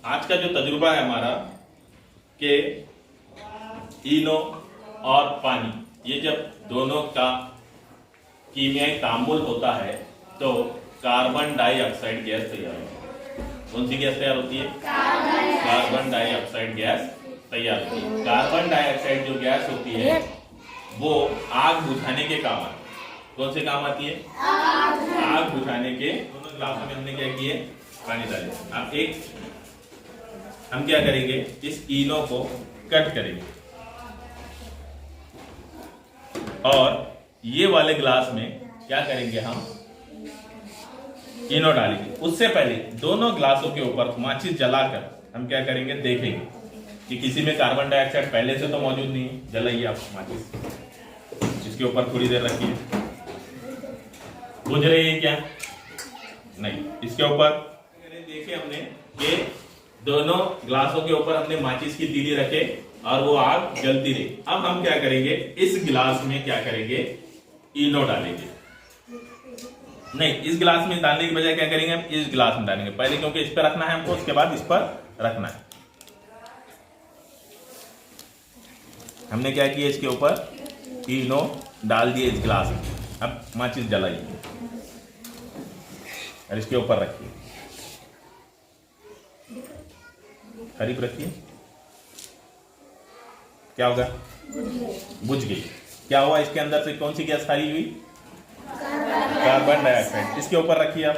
आज का जो तजुर्बा है हमारा कि इनो और पानी, ये जब दोनों का कीमियाई तामुल होता है तो कार्बन डाइऑक्साइड गैस तैयार होती है। कौन सी गैस तैयार होती है? कार्बन डाइऑक्साइड गैस तैयार होती है। कार्बन डाइऑक्साइड जो गैस होती है वो आग बुझाने के काम आती है। कौन से काम आती है? आग बुझाने के। दोनों गिलासों में हमने क्या किए? पानी डाले। अब एक हम क्या करेंगे, इस इनो को कट करेंगे और ये वाले गिलास में क्या करेंगे, हम इनो डालेंगे। उससे पहले दोनों गिलासों के ऊपर माचिस जलाकर हम क्या करेंगे, देखेंगे कि किसी में कार्बन डाइऑक्साइड पहले से तो मौजूद नहीं है। जलाइए आप माचिस, इसके ऊपर थोड़ी देर रखिए। बुझ रही है क्या? नहीं। इसके ऊपर देखिए हमने कि दोनों ग्लासों के ऊपर हमने माचिस की तीली रखे और वो आग जलती रही। अब हम क्या करेंगे, इस गिलास में क्या करेंगे, इनो डालेंगे। नहीं, इस गिलास में डालने की बजाय क्या करेंगे, हम इस गिलास में डालेंगे पहले, क्योंकि इस पर रखना है हमको, उसके बाद इस पर रखना है। हमने क्या किया, इसके ऊपर इनो डाल दिए इस गिलास में। अब माचिस जलाइए और इसके ऊपर रखिए, करीब रखिए। क्या होगा? बुझ गई। क्या हुआ? इसके अंदर से कौन सी गैस खारिज हुई? Carbon dioxide. इसके ऊपर रखिए आप।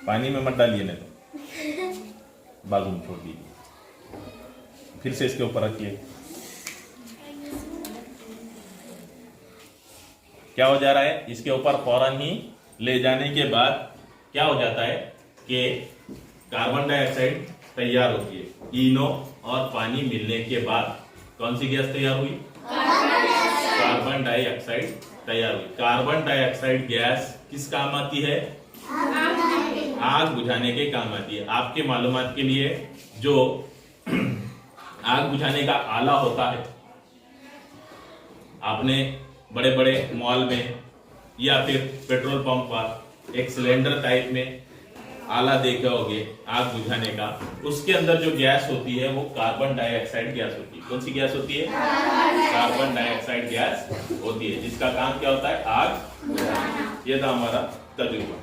पानी में मत डालिए, नहीं तो बाजू में छोड़ दीजिए। फिर से इसके ऊपर रखिए। क्या हो जा रहा है? इसके ऊपर फौरन ही ले जाने के बाद क्या हो जाता है कि कार्बन डाइऑक्साइड तैयार होती है। इनो और पानी मिलने के बाद कौन सी गैस तैयार हुई? कार्बन डाइऑक्साइड तैयार हुई। कार्बन डाइऑक्साइड गैस किस काम आती है? आग बुझाने के काम आती है। आपके मालूमात के लिए, जो आग बुझाने का आला होता है, आपने बड़े बड़े मॉल में या फिर पेट्रोल पंप पर एक सिलेंडर टाइप में आला देखे होगे आग बुझाने का। उसके अंदर जो गैस होती है वो कार्बन डाइऑक्साइड गैस होती है। कौन सी गैस होती है? कार्बन डाइऑक्साइड गैस होती है, जिसका काम क्या होता है? आग बुझाना। ये था हमारा तजुर्बा।